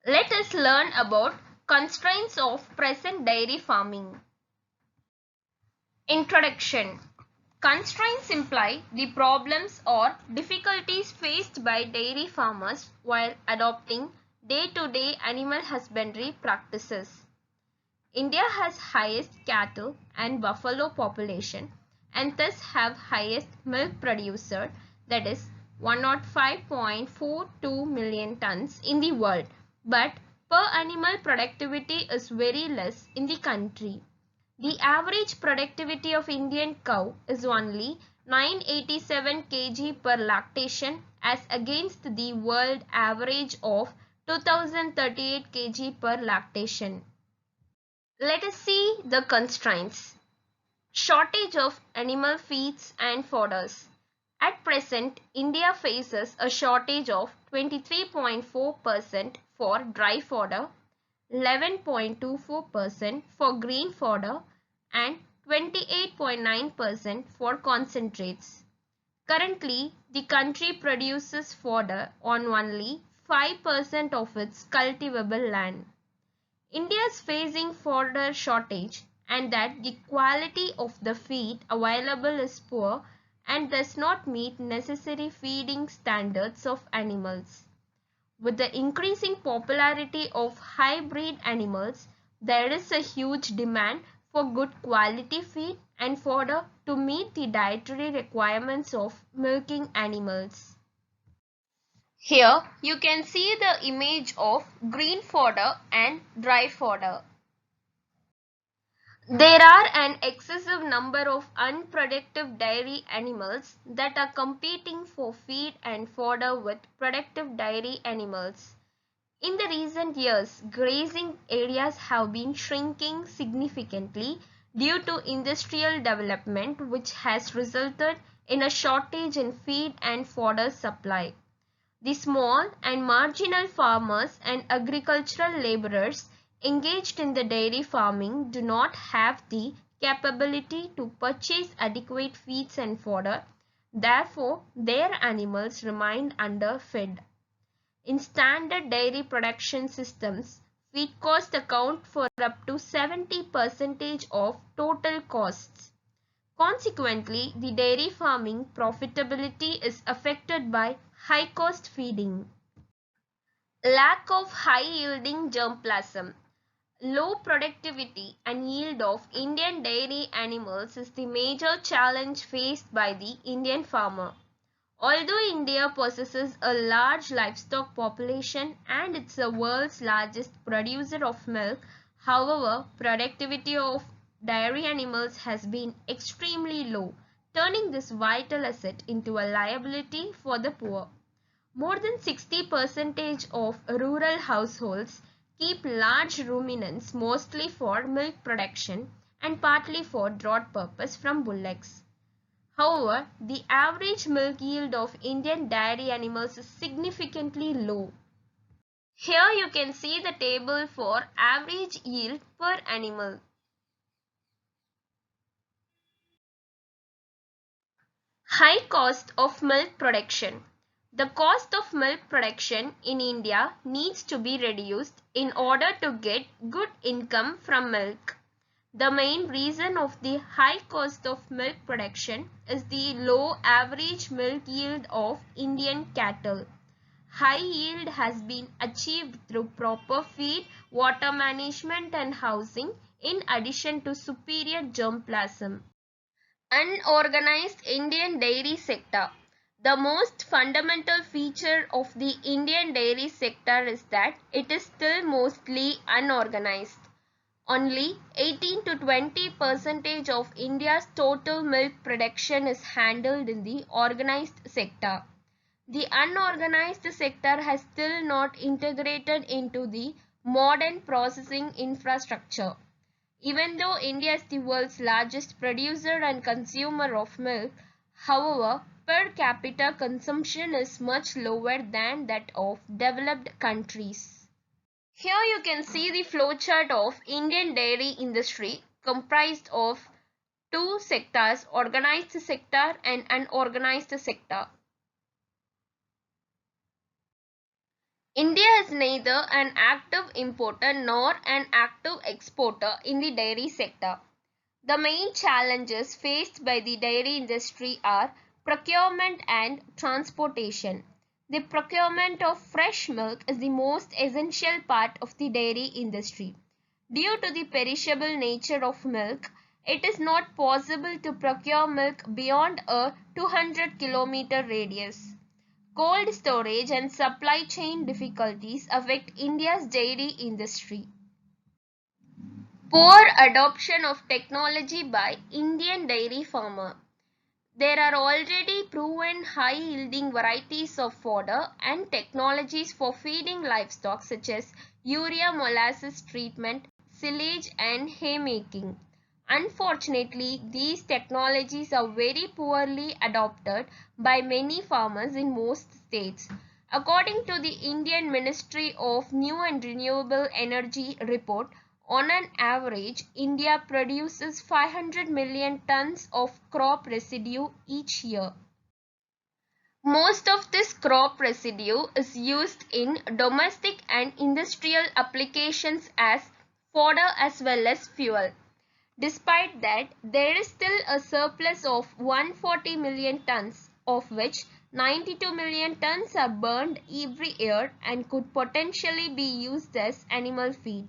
Let us learn about constraints of present dairy farming. Introduction. Constraints imply the problems or difficulties faced by dairy farmers while adopting day-to-day animal husbandry practices. India has highest cattle and buffalo population and thus have highest milk producer, that is 105.42 million tons in the world, but per animal productivity is very less in the country. The average productivity of Indian cow is only 987 kg per lactation as against the world average of 2038 kg per lactation. Let us see the constraints. Shortage of animal feeds and fodders. At present, India faces a shortage of 23.4% for dry fodder, 11.24% for green fodder, and 28.9% for concentrates. Currently, the country produces fodder on only 5% of its cultivable land. India is facing fodder shortage and that the quality of the feed available is poor and does not meet necessary feeding standards of animals. With the increasing popularity of hybrid animals, there is a huge demand for good quality feed and fodder to meet the dietary requirements of milking animals. Here you can see the image of green fodder and dry fodder. There are an excessive number of unproductive dairy animals that are competing for feed and fodder with productive dairy animals. In the recent years, grazing areas have been shrinking significantly due to industrial development, which has resulted in a shortage in feed and fodder supply. The small and marginal farmers and agricultural laborers engaged in the dairy farming do not have the capability to purchase adequate feeds and fodder. Therefore, their animals remain underfed. In standard dairy production systems, feed costs account for up to 70% of total costs. Consequently, the dairy farming profitability is affected by high cost feeding. Lack of high yielding germplasm. Low productivity and yield of Indian dairy animals is the major challenge faced by the Indian farmer. Although India possesses a large livestock population and it's the world's largest producer of milk, however, productivity of dairy animals has been extremely low, turning this vital asset into a liability for the poor. More than 60% of rural households keep large ruminants mostly for milk production and partly for draught purpose from bullocks. However, the average milk yield of Indian dairy animals is significantly low. Here you can see the table for average yield per animal. High cost of milk production. The cost of milk production in India needs to be reduced in order to get good income from milk. The main reason of the high cost of milk production is the low average milk yield of Indian cattle. High yield has been achieved through proper feed, water management and housing in addition to superior germplasm. Unorganized Indian dairy sector. The most fundamental feature of the Indian dairy sector is that it is still mostly unorganized. Only 18 to 20% of India's total milk production is handled in the organized sector. The unorganized sector has still not integrated into the modern processing infrastructure. Even though India is the world's largest producer and consumer of milk, however, per capita consumption is much lower than that of developed countries. Here you can see the flowchart of Indian dairy industry comprised of two sectors, organized sector and unorganized sector. India is neither an active importer nor an active exporter in the dairy sector. The main challenges faced by the dairy industry are procurement and transportation. The procurement of fresh milk is the most essential part of the dairy industry. Due to the perishable nature of milk, it is not possible to procure milk beyond a 200-kilometer radius. Cold storage and supply chain difficulties affect India's dairy industry. Poor adoption of technology by Indian dairy farmer. There are already proven high-yielding varieties of fodder and technologies for feeding livestock such as urea molasses treatment, silage and haymaking. Unfortunately, these technologies are very poorly adopted by many farmers in most states. According to the Indian Ministry of New and Renewable Energy report, on an average, India produces 500 million tons of crop residue each year. Most of this crop residue is used in domestic and industrial applications as fodder as well as fuel. Despite that, there is still a surplus of 140 million tons, of which 92 million tons are burned every year and could potentially be used as animal feed.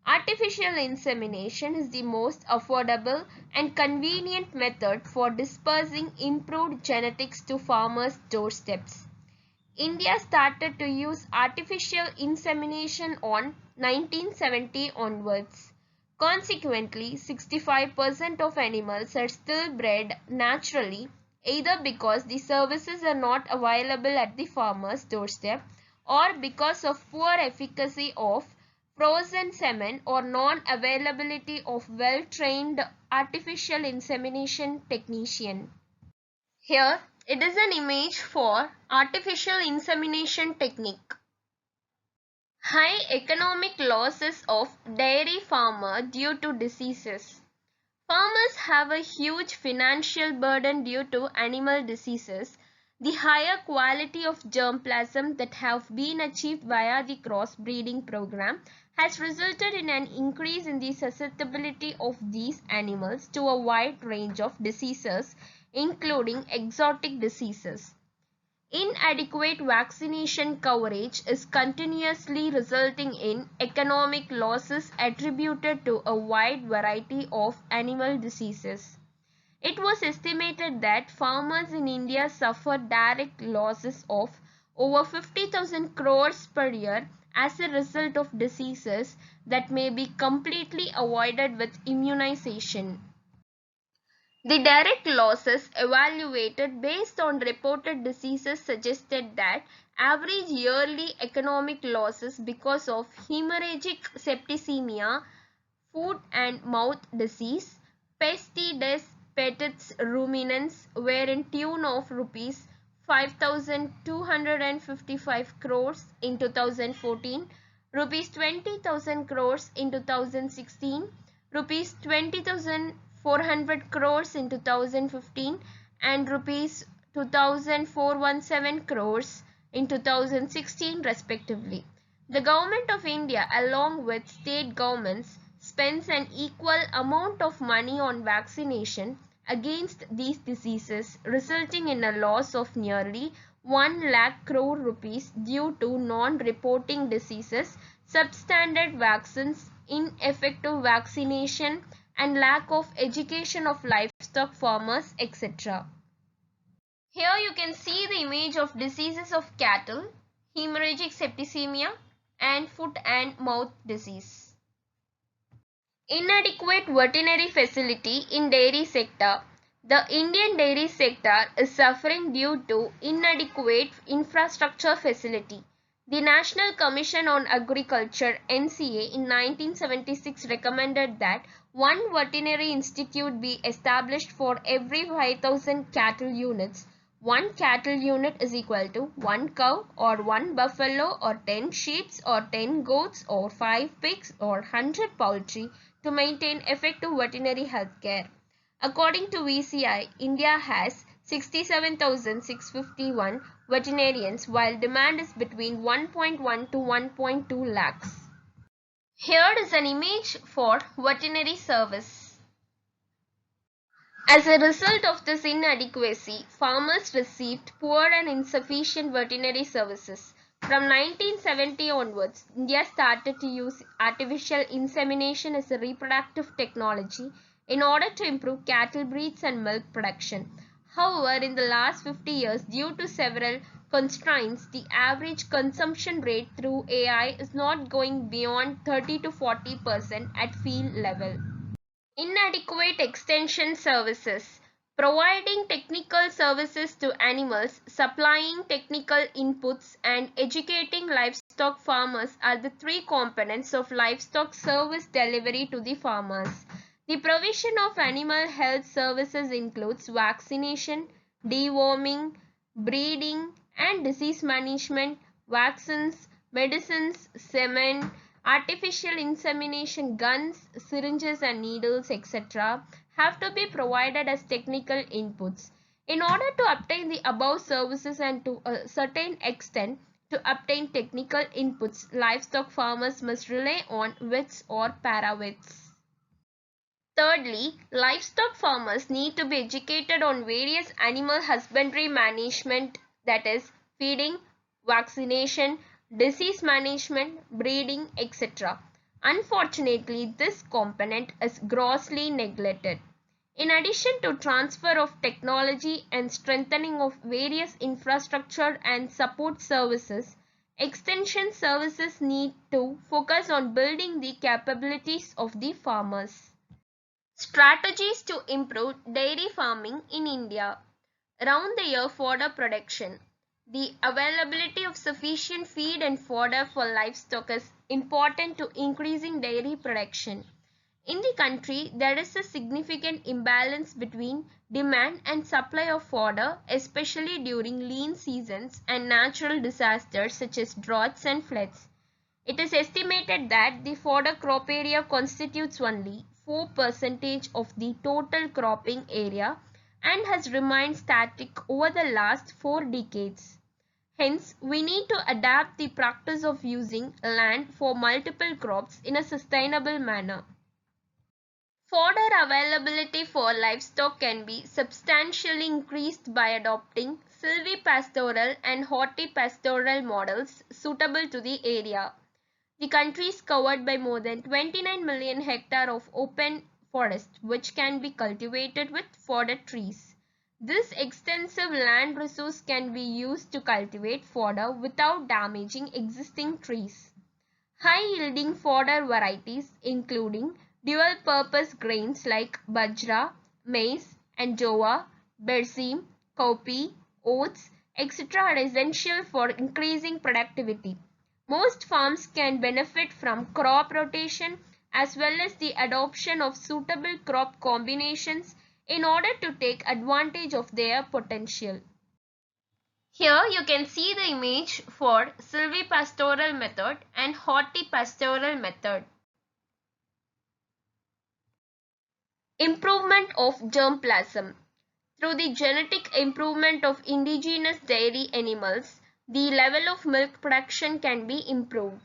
Artificial insemination is the most affordable and convenient method for dispersing improved genetics to farmers' doorsteps. India started to use artificial insemination on 1970 onwards. Consequently, 65% of animals are still bred naturally, either because the services are not available at the farmer's doorstep or because of poor efficacy of frozen semen or non-availability of well-trained artificial insemination technician. Here, it is an image for artificial insemination technique. High economic losses of dairy farmer due to diseases. Farmers have a huge financial burden due to animal diseases. The higher quality of germplasm that have been achieved via the cross-breeding program has resulted in an increase in the susceptibility of these animals to a wide range of diseases, including exotic diseases. Inadequate vaccination coverage is continuously resulting in economic losses attributed to a wide variety of animal diseases. It was estimated that farmers in India suffer direct losses of over 50,000 crores per year as a result of diseases that may be completely avoided with immunization. The direct losses evaluated based on reported diseases suggested that average yearly economic losses because of hemorrhagic septicemia, foot and mouth disease, Pestides petits ruminants were in tune of rupees 5,255 crores in 2014, rupees 20,000 crores in 2016, rupees 20,400 crores in 2015 and rupees 2,417 crores in 2016 respectively. The Government of India along with state governments spends an equal amount of money on vaccination against these diseases, resulting in a loss of nearly 1 lakh crore rupees due to non-reporting diseases, substandard vaccines, ineffective vaccination and lack of education of livestock farmers, etc. Here you can see the image of diseases of cattle, hemorrhagic septicemia and foot and mouth disease. Inadequate veterinary facility in dairy sector. The Indian dairy sector is suffering due to inadequate infrastructure facility. The National Commission on Agriculture (NCA) in 1976 recommended that one veterinary institute be established for every 5,000 cattle units. One cattle unit is equal to 1 cow or 1 buffalo or 10 sheep or 10 goats or 5 pigs or 100 poultry to maintain effective veterinary health care. According to VCI, India has 67,651 veterinarians while demand is between 1.1 to 1.2 lakhs. Here is an image for veterinary service. As a result of this inadequacy, farmers received poor and insufficient veterinary services. From 1970 onwards, India started to use artificial insemination as a reproductive technology in order to improve cattle breeds and milk production. However, in the last 50 years, due to several constraints, the average consumption rate through AI is not going beyond 30 to 40% at field level. Inadequate extension services. Providing technical services to animals, supplying technical inputs, and educating livestock farmers are the three components of livestock service delivery to the farmers. The provision of animal health services includes vaccination, deworming, breeding and disease management, vaccines, medicines, semen, artificial insemination guns, syringes and needles, etc. have to be provided as technical inputs. In order to obtain the above services and to a certain extent to obtain technical inputs, livestock farmers must rely on vets or paravets. Thirdly, livestock farmers need to be educated on various animal husbandry management, that is, feeding, vaccination, disease management, breeding, etc. Unfortunately, this component is grossly neglected. In addition to transfer of technology and strengthening of various infrastructure and support services, extension services need to focus on building the capabilities of the farmers. Strategies to improve dairy farming in India. Round the year fodder production. The availability of sufficient feed and fodder for livestock is important to increasing dairy production. In the country, there is a significant imbalance between demand and supply of fodder, especially during lean seasons and natural disasters such as droughts and floods. It is estimated that the fodder crop area constitutes only 4% of the total cropping area and has remained static over the last 4 decades. Hence, we need to adapt the practice of using land for multiple crops in a sustainable manner. Fodder availability for livestock can be substantially increased by adopting silvipastoral and hortipastoral models suitable to the area. The country is covered by more than 29 million hectares of open forest which can be cultivated with fodder trees. This extensive land resource can be used to cultivate fodder without damaging existing trees. High-yielding fodder varieties including dual-purpose grains like bajra, maize and jowar, berseem, cowpea, oats, etc. are essential for increasing productivity. Most farms can benefit from crop rotation as well as the adoption of suitable crop combinations in order to take advantage of their potential. Here you can see the image for silvipastoral method and hortipastoral method. Improvement of germplasm. Through the genetic improvement of indigenous dairy animals, the level of milk production can be improved.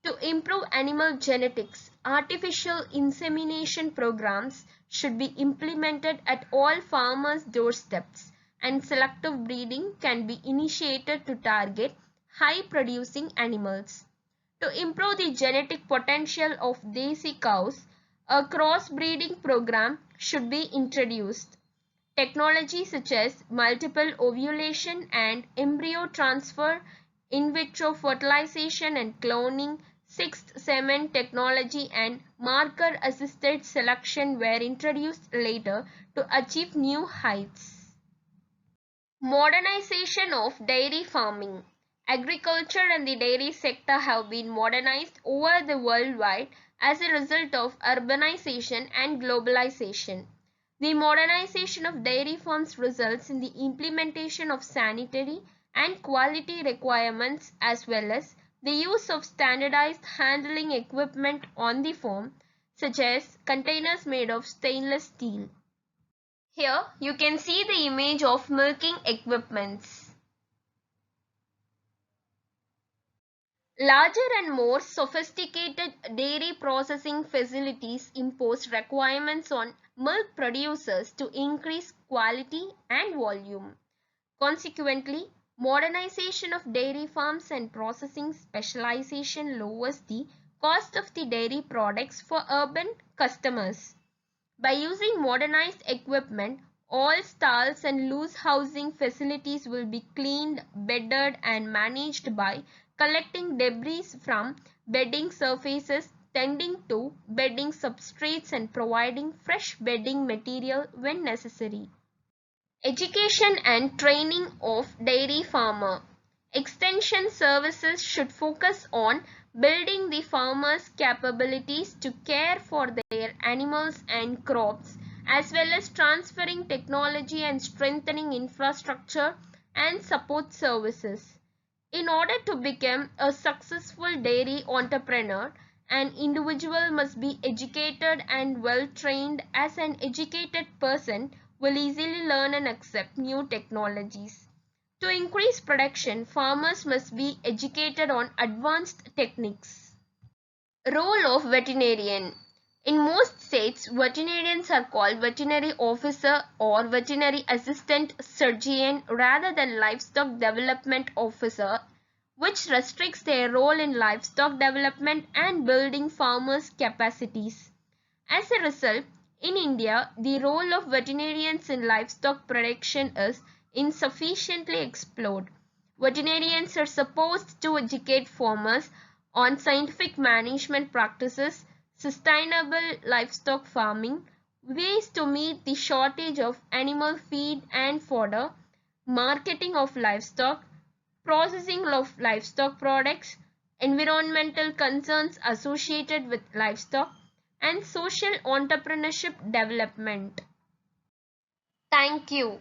To improve animal genetics, artificial insemination programs should be implemented at all farmers' doorsteps, and selective breeding can be initiated to target high-producing animals. To improve the genetic potential of desi cows, a cross-breeding program should be introduced. Technology such as multiple ovulation and embryo transfer, in vitro fertilization and cloning, sixth semen technology and marker-assisted selection were introduced later to achieve new heights. Modernization of dairy farming. Agriculture and the dairy sector have been modernized over the worldwide as a result of urbanization and globalization. The modernization of dairy farms results in the implementation of sanitary and quality requirements as well as the use of standardized handling equipment on the farm, such as containers made of stainless steel. Here you can see the image of milking equipments. Larger and more sophisticated dairy processing facilities impose requirements on milk producers to increase quality and volume. Consequently, modernization of dairy farms and processing specialization lowers the cost of the dairy products for urban customers. By using modernized equipment, all stalls and loose housing facilities will be cleaned, bedded and managed by collecting debris from bedding surfaces, tending to bedding substrates and providing fresh bedding material when necessary. Education and training of dairy farmer. Extension services should focus on building the farmers' capabilities to care for their animals and crops, as well as transferring technology and strengthening infrastructure and support services. In order to become a successful dairy entrepreneur, an individual must be educated and well trained. As an educated person will easily learn and accept new technologies. To increase production, farmers must be educated on advanced techniques. Role of veterinarian. In most states, veterinarians are called veterinary officer or veterinary assistant surgeon rather than livestock development officer, which restricts their role in livestock development and building farmers' capacities. As a result, in India, the role of veterinarians in livestock production is insufficiently explored. Veterinarians are supposed to educate farmers on scientific management practices, sustainable livestock farming, ways to meet the shortage of animal feed and fodder, marketing of livestock, processing of livestock products, environmental concerns associated with livestock, and social entrepreneurship development. Thank you.